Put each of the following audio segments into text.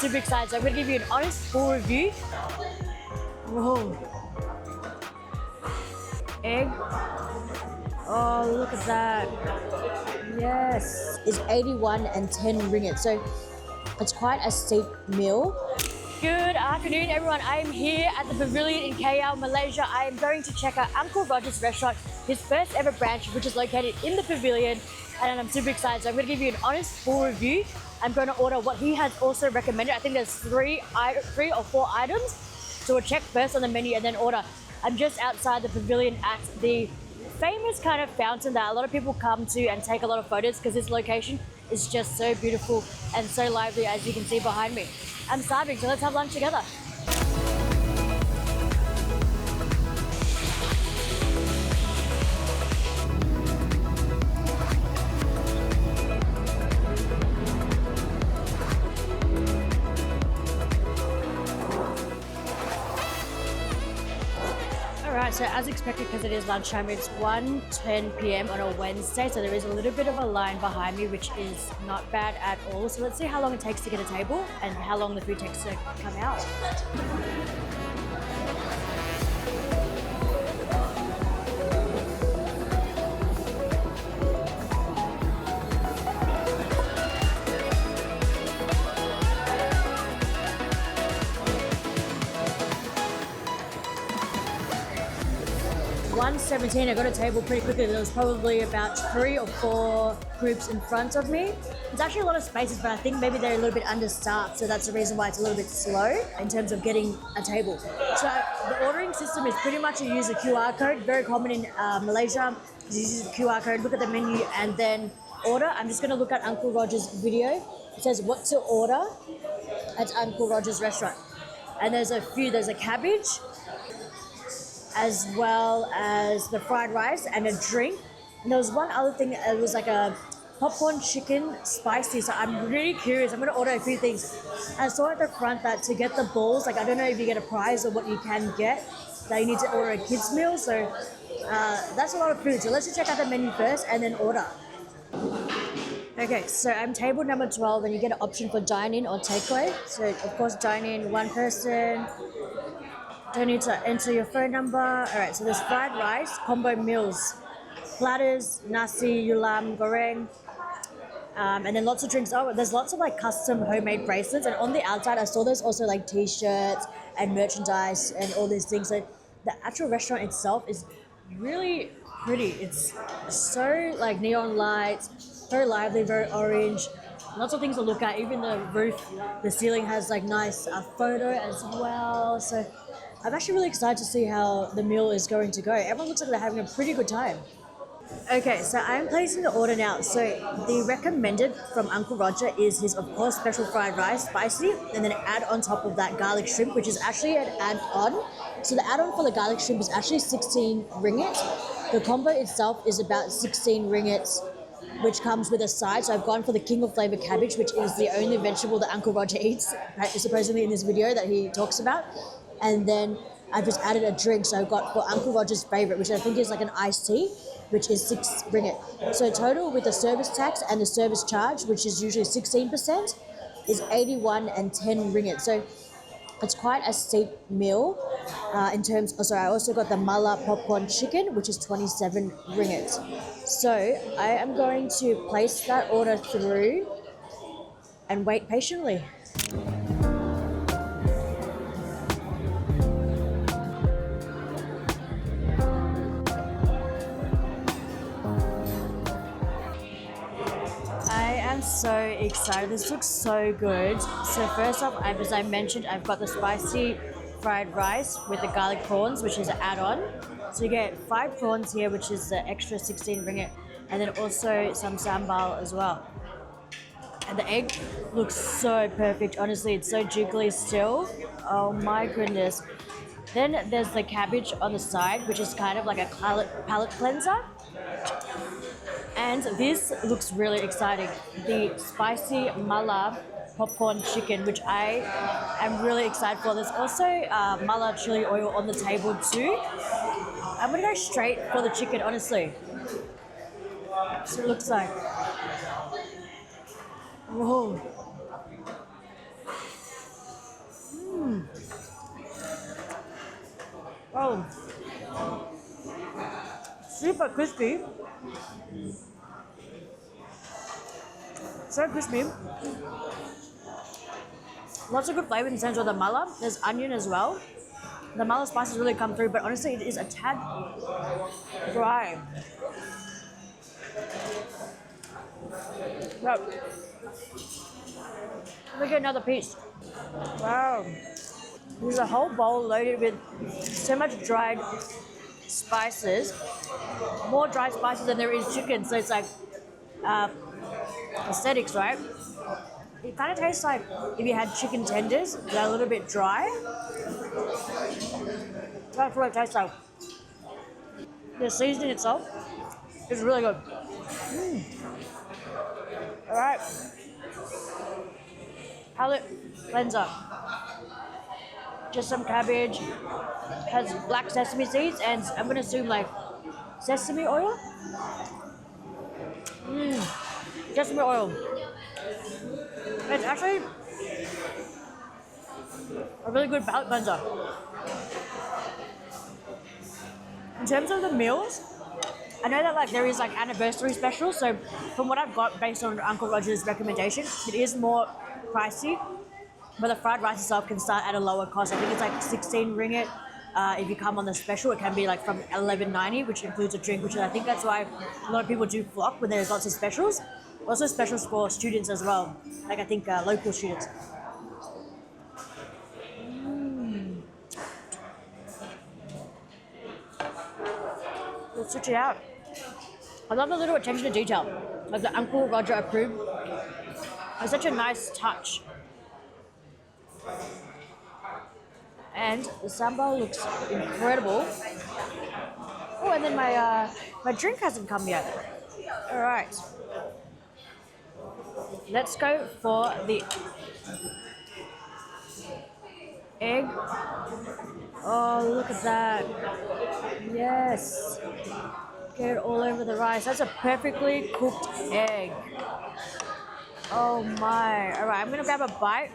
super excited. So I'm gonna give you an honest full review. Whoa. Egg. Oh, look at that. Yes. It's 81 and 10 ringgit. So it's quite a steep meal. Good afternoon, everyone. I am here at the Pavilion in KL, Malaysia. I am going to check out Uncle Roger's restaurant, his first ever branch, which is located in the Pavilion. And I'm super excited. So I'm going to give you an honest full review. I'm going to order what he has also recommended. I think there's three or four items. So we'll check first on the menu and then order. I'm just outside the Pavilion at the famous kind of fountain that a lot of people come to and take a lot of photos because this location is just so beautiful and so lively, as you can see behind me. I'm starving, so let's have lunch together. Alright, so as expected, because it is lunchtime, it's 1:10 p.m. on a Wednesday, so there is a little bit of a line behind me, which is not bad at all. So let's see how long it takes to get a table and how long the food takes to come out. 1:17, I got a table pretty quickly. There was probably about 3 or 4 groups in front of me. There's actually a lot of spaces, but I think maybe they're a little bit understaffed, so that's the reason why it's a little bit slow in terms of getting a table. So the ordering system is pretty much you use a QR code, very common in Malaysia. You use a QR code, look at the menu, and then order. I'm just going to look at Uncle Roger's video. It says what to order at Uncle Roger's restaurant. And there's a few, there's a cabbage, as well as the fried rice and a drink. And there was one other thing, it was like a popcorn chicken spicy. So I'm really curious, I'm gonna order a few things. I saw at the front that to get the balls, like I don't know if you get a prize or what you can get, that you need to order a kid's meal. So that's a lot of food. So let's just check out the menu first and then order. Okay, so I'm table number 12 and you get an option for dine-in or takeaway. So of course dine-in, one person. Don't need to enter your phone number. All right, so there's fried rice, combo meals, platters, nasi, yulam, goreng, and then lots of drinks. Oh, there's lots of like custom homemade bracelets, and on the outside I saw there's also like t-shirts and merchandise and all these things. So the actual restaurant itself is really pretty. It's so like neon lights, very lively, very orange. Lots of things to look at. Even the roof, the ceiling has like nice photo as well. So I'm actually really excited to see how the meal is going to go. Everyone looks like they're having a pretty good time. Okay, so I'm placing the order now. So the recommended from Uncle Roger is his, of course, special fried rice, spicy, and then add on top of that garlic shrimp, which is actually an add-on. So the add-on for the garlic shrimp is actually 16 ringgit. The combo itself is about 16 ringgit, which comes with a side. So I've gone for the king of flavor cabbage, which is the only vegetable that Uncle Roger eats, supposedly in this video that he talks about. And then I've just added a drink. So I've got for Uncle Roger's favorite, which I think is like an iced tea, which is 6 ringgit. So total with the service tax and the service charge, which is usually 16%, is 81 and 10 ringgit. So it's quite a steep meal in terms. Oh, sorry, I also got the mala popcorn chicken, which is 27 ringgit. So I am going to place that order through and wait patiently. I'm so excited. This looks so good. So first off, as I mentioned, I've got the spicy fried rice with the garlic prawns, which is an add-on. So you get 5 prawns here, which is the extra 16 ringgit, and then also some sambal as well. And the egg looks so perfect. Honestly, it's so jiggly still. Oh my goodness. Then there's the cabbage on the side, which is kind of like a palate cleanser. And this looks really exciting. The spicy mala popcorn chicken, which I am really excited for. There's also mala chili oil on the table too. I'm gonna go straight for the chicken, honestly. So it looks like. Whoa. super crispy. So crispy. Lots of good flavor in the sense of the mala. There's onion as well. The mala spices really come through, but honestly, it is a tad dry. Look. Let me get another piece. Wow. There's a whole bowl loaded with so much dried spices. More dried spices than there is chicken, so it's like aesthetics, right? It kind of tastes like if you had chicken tenders that are a little bit dry. That's what it tastes like. The seasoning itself is really good. All right. Palate cleanser. Just some cabbage. Has black sesame seeds and I'm gonna assume like sesame oil. Sesame oil. It's actually a really good palate cleanser. In terms of the meals, I know that like there is like anniversary specials, so from what I've got based on Uncle Roger's recommendation, it is more pricey, but the fried rice itself can start at a lower cost. I think it's like 16 ringgit. If you come on the special, it can be like from 11.90, which includes a drink, which I think that's why a lot of people do flock when there's lots of specials. Also specials for students as well, like I think local students. Let's switch it out. I love the little attention to detail, like the Uncle Roger approved. It's such a nice touch. And the sambal looks incredible. Oh, and then my drink hasn't come yet. All right. Let's go for the egg. Oh, look at that. Yes. Get it all over the rice. That's a perfectly cooked egg. Oh my. All right, I'm gonna grab a bite.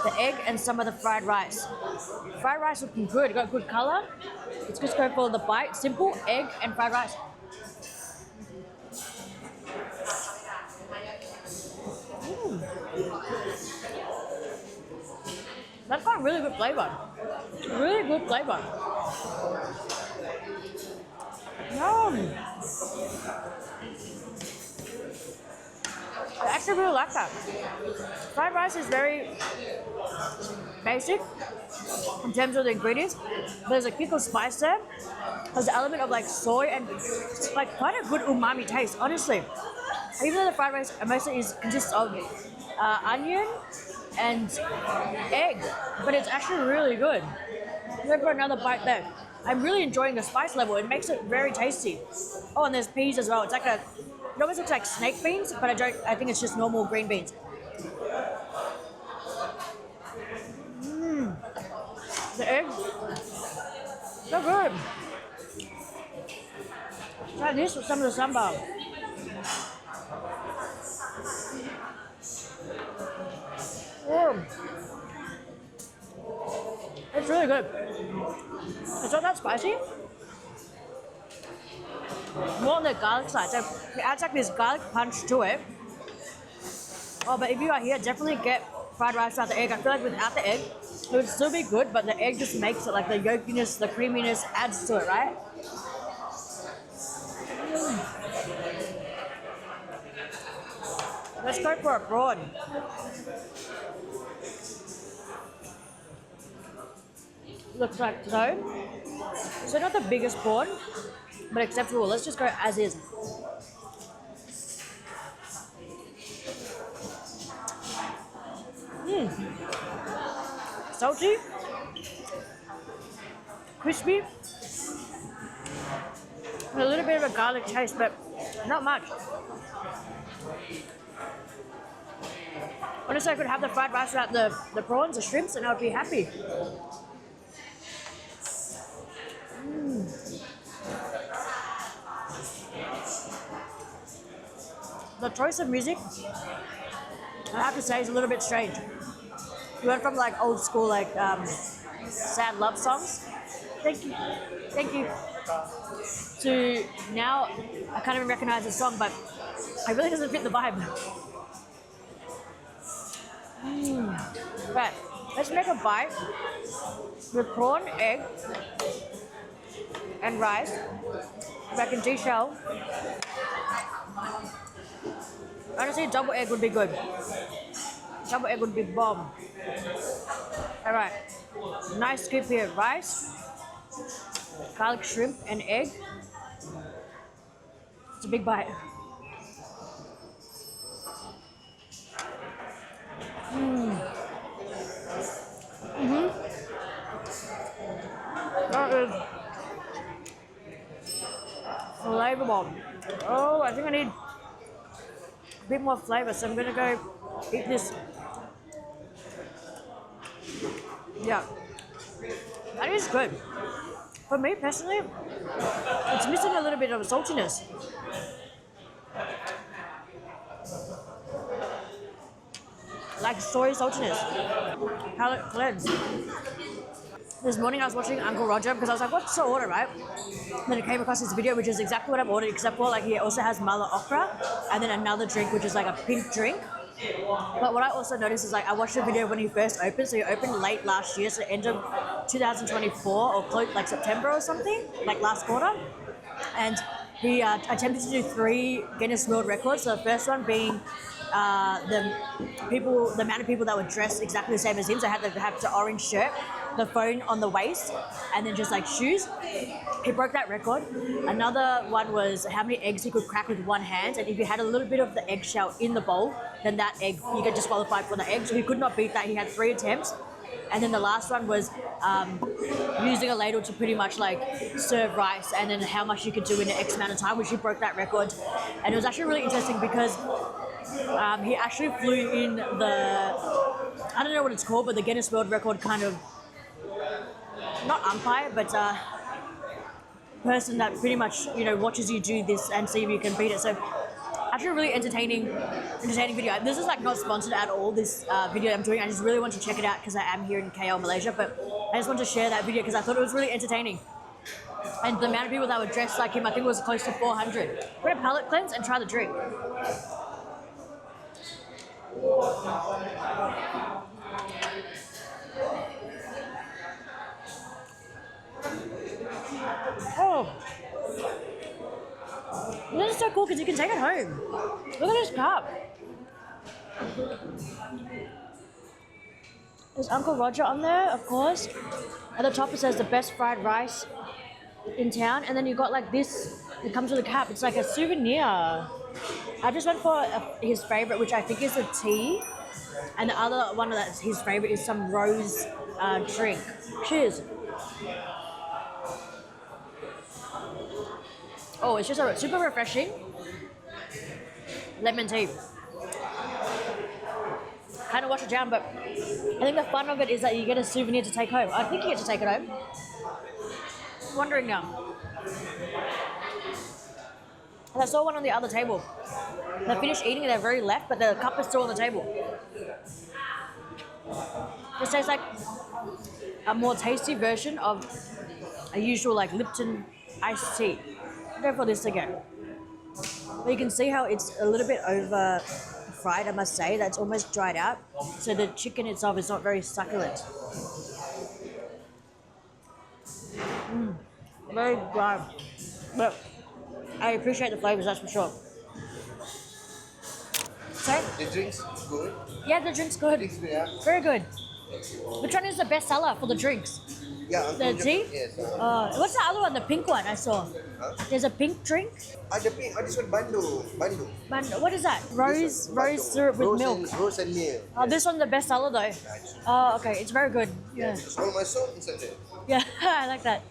The egg and some of the fried rice. Fried rice looking good, got good color. Let's just go for the bite. Simple egg and fried rice. That's got really good flavor. Really good flavor. Yum. I actually really like that. Fried rice is very basic in terms of the ingredients. There's a kick of spice there. There's an element of like soy and like quite a good umami taste, honestly. Even though the fried rice mostly consists of onion and egg, but it's actually really good. Go for another bite there. I'm really enjoying the spice level. It makes it very tasty. Oh, and there's peas as well. It's like it almost looks like snake beans, but I think it's just normal green beans. The egg, so good. Try this with some of the sambal. It's really good. It's not that spicy. More on the garlic side. So it adds like this garlic punch to it. Oh, but if you are here, definitely get fried rice without the egg. I feel like without the egg, it would still be good, but the egg just makes it like the yolkiness, the creaminess adds to it, right? Let's go for a prawn. Looks like so. So not the biggest prawn, but acceptable. Let's just go as is. Salty, crispy, and a little bit of a garlic taste, but not much. Honestly, I could have the fried rice without the prawns, the shrimps, and I would be happy. The choice of music, I have to say, is a little bit strange. We went from like old school, like sad love songs. Thank you. Thank you. to now I can't even recognize the song, but it really doesn't fit the vibe. Right, let's make a bite with prawn, egg, and rice, mac and cheese shell. Honestly, double egg would be good. Double egg would be bomb. All right, nice scoop here. Rice, garlic shrimp, and egg. It's a big bite. That is flavorful. Oh, I think I need a bit more flavor, so I'm gonna go eat this. Yeah, that is good. For me personally, it's missing a little bit of saltiness. Like soy saltiness. Palate cleanse. This morning I was watching Uncle Roger because I was like, what's the order, right? And then I came across this video, which is exactly what I've ordered, except for like he also has mala okra and then another drink, which is like a pink drink. But what I also noticed is like I watched the video when he first opened, so he opened late last year, so end of 2024 or close, like September or something, like last quarter. And he attempted to do 3 Guinness World Records. So the first one being the amount of people that were dressed exactly the same as him. So had the orange shirt, the phone on the waist, and then just like shoes. He broke that record. Another one was how many eggs he could crack with one hand, and if you had a little bit of the eggshell in the bowl, then that egg, you get disqualified for the egg. So he could not beat that. He had 3 attempts. And then the last one was using a ladle to pretty much like serve rice, and then how much you could do in an X amount of time, which he broke that record. And it was actually really interesting because he actually flew in the, I don't know what it's called, but the Guinness World Record kind of, not umpire, but person that pretty much, you know, watches you do this and see if you can beat it. So actually a really entertaining video. This is like not sponsored at all, this video I'm doing. I just really want to check it out because I am here in KL, Malaysia, but I just want to share that video because I thought it was really entertaining. And the amount of people that were dressed like him, I think it was close to 400. We're gonna palate cleanse and try the drink. Oh, this is so cool because you can take it home. Look at this cup. There's Uncle Roger on there, of course. At the top it says the best fried rice in town, and then you got like this. It comes with a cap. It's like a souvenir. I just went for his favorite, which I think is a tea, and the other one that's his favorite is some rose drink. Cheers. Oh, it's just a super refreshing lemon tea. Kind of wash it down, but I think the fun of it is that you get a souvenir to take home. I think you get to take it home. I'm wondering now. And I saw one on the other table. They finished eating it, they're very left, but the cup is still on the table. This tastes like a more tasty version of a usual like Lipton iced tea. Go for this again. But you can see how it's a little bit over fried, I must say. That's almost dried out. So the chicken itself is not very succulent. Very dry. But I appreciate the flavors, that's for sure. Sorry? The drink's good. Yeah, the drink's good. Very good. Which one is the best seller for the drinks? Yeah, The tea? Yes. What's the other one? The pink one I saw. Huh? There's a pink drink. The pink. This one Bandu. What is that? Rose syrup with milk. Rose and milk. Oh, this one's the best seller though. Oh, okay. It's very good. Yeah. It's all my soul inside there. Yeah, I like that.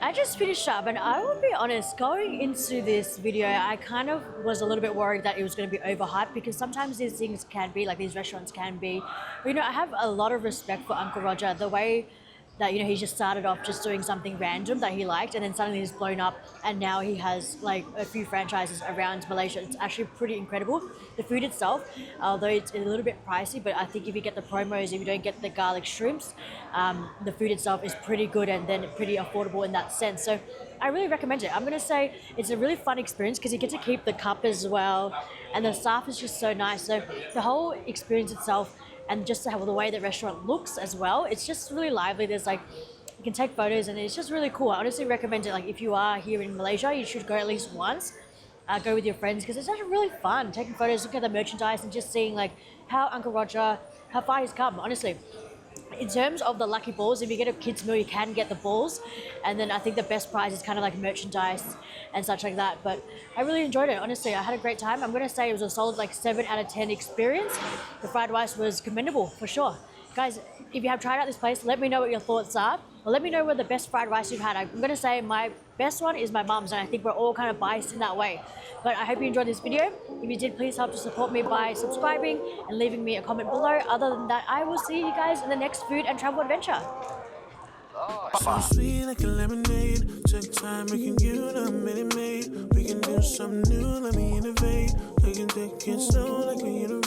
I just finished up, and I will be honest, going into this video, I kind of was a little bit worried that it was going to be overhyped, because sometimes these things can be, like these restaurants can be. But, you know, I have a lot of respect for Uncle Roger, the way that, you know, he just started off just doing something random that he liked, and then suddenly he's blown up, and now he has like a few franchises around Malaysia. It's actually pretty incredible. The food itself, although it's a little bit pricey, but I think if you get the promos, if you don't get the garlic shrimps, the food itself is pretty good and then pretty affordable in that sense. So I really recommend it. I'm going to say it's a really fun experience because you get to keep the cup as well, and the staff is just so nice. So the whole experience itself, and just to have the way the restaurant looks as well, it's just really lively. There's like, you can take photos and it's just really cool. I honestly recommend it. Like if you are here in Malaysia, you should go at least once. Go with your friends because it's actually really fun. Taking photos, looking at the merchandise and just seeing like how Uncle Roger, how far he's come, honestly. In terms of the lucky balls, if you get a kids meal, you can get the balls, and then I think the best prize is kind of like merchandise and such like that. But I really enjoyed it. Honestly, I had a great time. I'm going to say it was a solid like 7 out of 10 experience. The fried rice was commendable for sure. Guys, if you have tried out this place, let me know what your thoughts are. Or let me know what the best fried rice you've had. I'm going to say my best one is my mum's, and I think we're all kind of biased in that way. But I hope you enjoyed this video. If you did, please help to support me by subscribing and leaving me a comment below. Other than that, I will see you guys in the next food and travel adventure. So sweet like a lemonade. Take time, we can get a minute made. We can do something new, let me innovate. We can take it slow like we innovate.